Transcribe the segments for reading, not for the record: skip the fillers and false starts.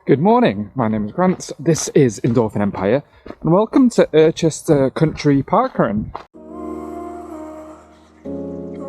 Good morning, my name is Grant, this is Endorphin Empire, and welcome to Irchester Country Parkrun.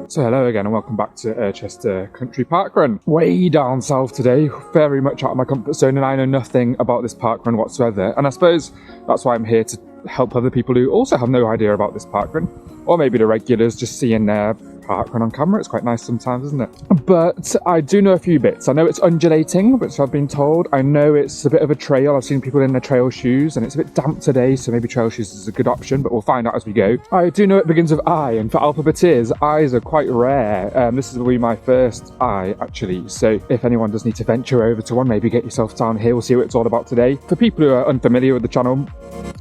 So hello again and welcome back to Irchester Country Parkrun. Way down south today, very much out of my comfort zone, and I know nothing about this parkrun whatsoever, and I suppose that's why I'm here, to help other people who also have no idea about this parkrun, or maybe the regulars just seeing their parkrun on camera. It's quite nice sometimes, isn't it? But I do know a few bits. I know it's undulating, which I've been told. I know it's a bit of a trail. I've seen people in their trail shoes, and it's a bit damp today, so maybe trail shoes is a good option, but we'll find out as we go. I do know it begins with I, and for alphabetiers, I's are quite rare. This will be my first I, actually, so if anyone does need to venture over to one, maybe get yourself down here. We'll see what it's all about today. For people who are unfamiliar with the channel,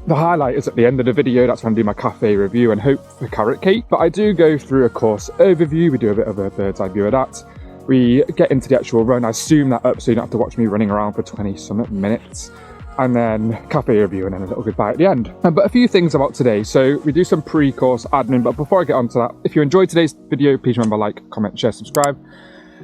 the highlight is at the end of the video. That's when I do my cafe review and hope for carrot cake. But I do go through a course overview. We do a bit of a bird's eye view of that. We get into the actual run. I zoom that up so you don't have to watch me running around for 20-something minutes. And then cafe review and then a little goodbye at the end. But a few things about today. So we do some pre-course admin. But before I get onto that, if you enjoyed today's video, please remember like, comment, share, subscribe.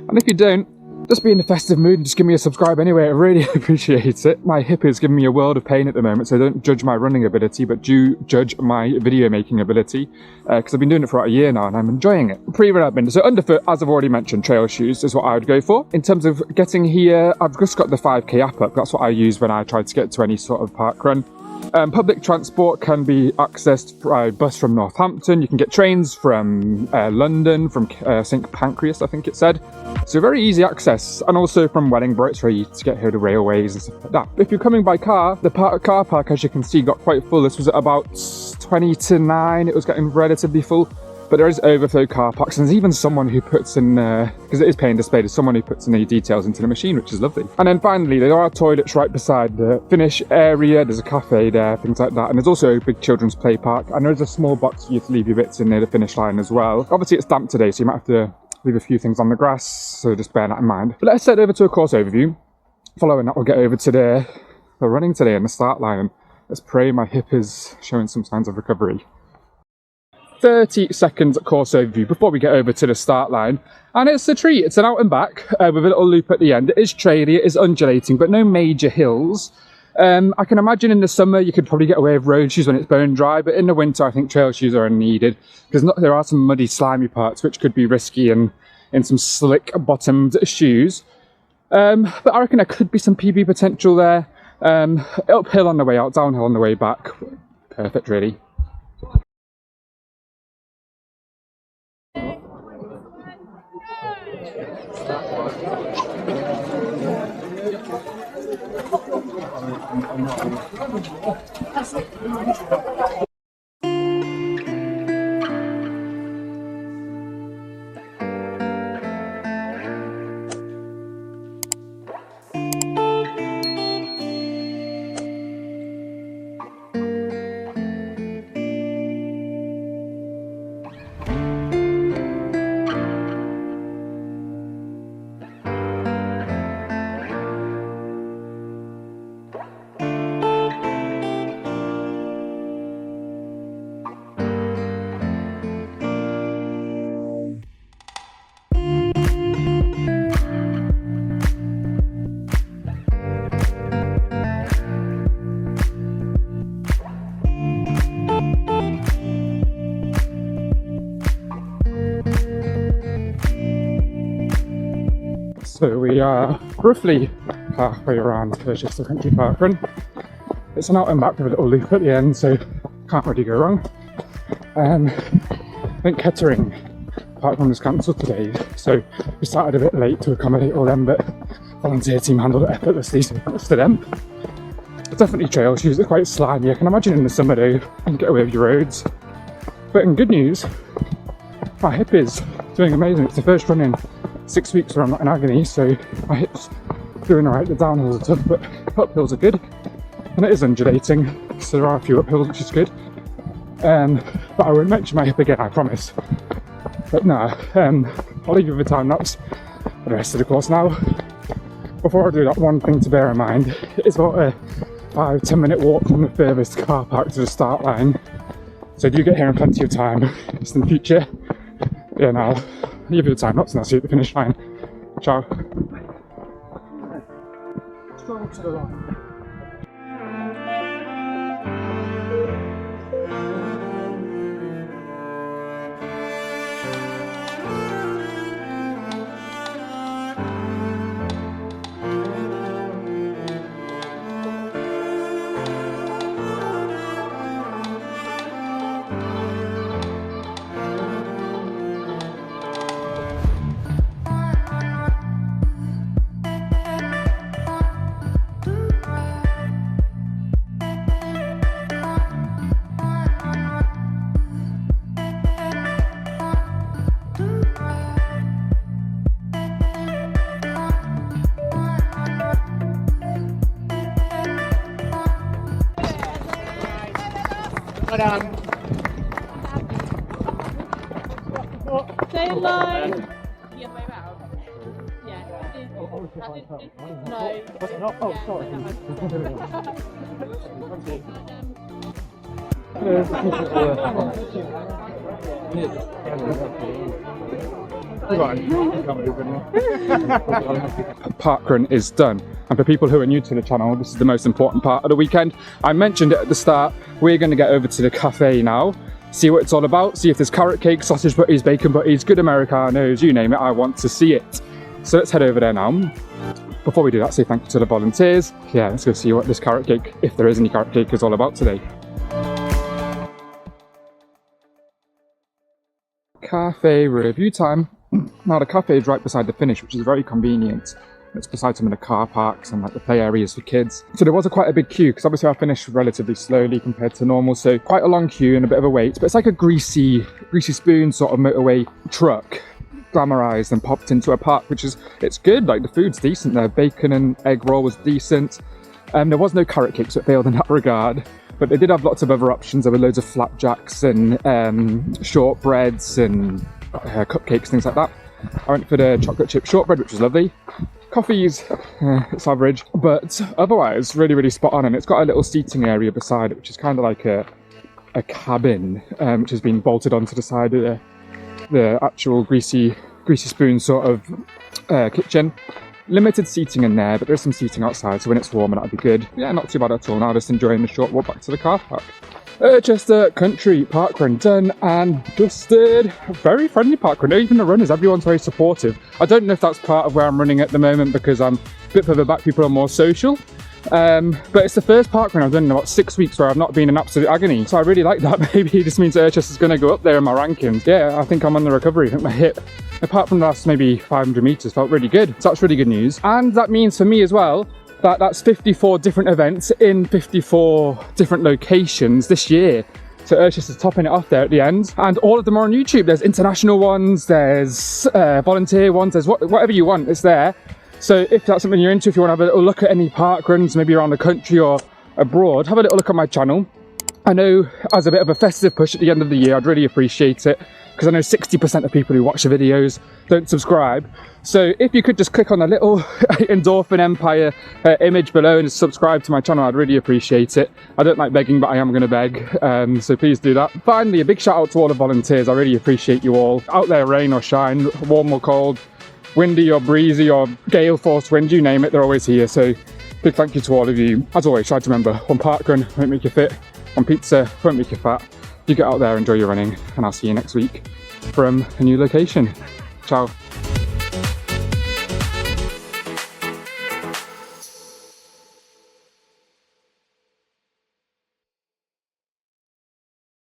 And if you don't, just be in the festive mood and just give me a subscribe anyway. I really appreciate it. My hip is giving me a world of pain at the moment, so don't judge my running ability, but do judge my video making ability, because I've been doing it for about a year now and I'm enjoying it. Pre-run admin. So underfoot, as I've already mentioned, trail shoes is what I would go for. In terms of getting here, I've just got the 5k app up. That's what I use when I try to get to any sort of park run. Public transport can be accessed by bus from Northampton. You can get trains from London, from St Pancras, I think it said. So very easy access, and also from Wellingborough. It's very easy to get here to railways and stuff like that. If you're coming by car, the car park, as you can see, got quite full. This was at about 20 to 9. It was getting relatively full. But there is overflow car parks, and there's even someone who puts in, because it is pay and display, there's someone who puts in the details into the machine, which is lovely. And then finally, there are toilets right beside the finish area. There's a cafe there, things like that. And there's also a big children's play park. And there's a small box for you to leave your bits in near the finish line as well. Obviously, it's damp today, so you might have to leave a few things on the grass, so just bear that in mind. But let's head over to a course overview. Following that, we'll get over to the running today and the start line. And let's pray my hip is showing some signs of recovery. 30 seconds course overview before we get over to the start line, and it's a treat. It's an out and back with a little loop at the end. It is traily, it is undulating, but no major hills. I can imagine in the summer you could probably get away with road shoes when it's bone dry, but in the winter I think trail shoes are needed, because there are some muddy, slimy parts which could be risky in some slick bottomed shoes. But I reckon there could be some PB potential there. Uphill on the way out, downhill on the way back. Perfect, really. So we are roughly halfway around Irchester Country Parkrun. It's an out and back with a little loop at the end, so can't really go wrong. I think Kettering Parkrun was cancelled today, so we started a bit late to accommodate all them, but volunteer team handled it effortlessly, so thanks to them. It's definitely trail shoes, they're quite slimy. I can imagine in the summer though, you can get away with your roads. But in good news, my hip is doing amazing. It's the first run in 6 weeks where I'm not in agony, so my hip's doing alright. The downhills are tough, but uphills are good. And it is undulating, so there are a few uphills, which is good. But I won't mention my hip again, I promise. But nah, I'll leave you with the time lapse for the rest of the course now. Before I do that, one thing to bear in mind, it's about a 5-10 minute walk from the furthest car park to the start line. So do get here in plenty of time, just in the future. Yeah, now leave you the time lapse and I'll see you at the finish line. Ciao. Go to the right. Say hello. Parkrun is done, and for people who are new to the channel, this is the most important part of the weekend. I mentioned it at the start. We're going to get over to the cafe now, see what it's all about, see if there's carrot cake, sausage butties, bacon butties, good Americanos, you name it. I want to see it. So let's head over there now. Before we do that, say thank you to the volunteers. Yeah, let's go see what this carrot cake, if there is any carrot cake, is all about today. Cafe review time. Now the cafe is right beside the finish, which is very convenient. It's beside some of the car parks and like the play areas for kids. So there was quite a big queue, because obviously I finished relatively slowly compared to normal, so quite a long queue and a bit of a wait. But it's like a greasy spoon sort of motorway truck, glamorized and popped into a park, which is, it's good. Like the food's decent there. Bacon and egg roll was decent. There was no carrot cake, so it failed in that regard. But they did have lots of other options. There were loads of flapjacks and shortbreads and cupcakes, things like that. I went for the chocolate chip shortbread, which was lovely. Coffee's, it's average, but otherwise really, really spot on. And it's got a little seating area beside it, which is kind of like a cabin, which has been bolted onto the side of the actual greasy spoon sort of kitchen. Limited seating in there, but there's some seating outside, so when it's warmer that'd be good. Yeah, not too bad at all. Now just enjoying the short walk back to the car park. Irchester Country Parkrun done and dusted. Very friendly parkrun. Even the runners, everyone's very supportive. I don't know if that's part of where I'm running at the moment, because I'm a bit further back, people are more social. But it's the first parkrun I've done in about 6 weeks where I've not been in absolute agony. So I really like that. Maybe it just means Irchester's going to go up there in my rankings. Yeah, I think I'm on the recovery. I think my hip, apart from the last maybe 500 meters, felt really good. So that's really good news. And that means for me as well, that's 54 different events in 54 different locations this year. So Irchester's topping it off there at the end. And all of them are on YouTube. There's international ones, there's volunteer ones, there's whatever you want, it's there. So if that's something you're into, if you want to have a little look at any parkruns, maybe around the country or abroad, have a little look at my channel. I know as a bit of a festive push at the end of the year, I'd really appreciate it, because I know 60% of people who watch the videos don't subscribe. So if you could just click on the little Endorphin Empire image below and subscribe to my channel, I'd really appreciate it. I don't like begging, but I am going to beg, so please do that. Finally, a big shout out to all the volunteers. I really appreciate you all. Out there, rain or shine, warm or cold, windy or breezy or gale force wind, you name it, they're always here. So big thank you to all of you. As always, try to remember, one parkrun won't make you fit, one pizza won't make you fat. You get out there, enjoy your running, and I'll see you next week from a new location. Ciao.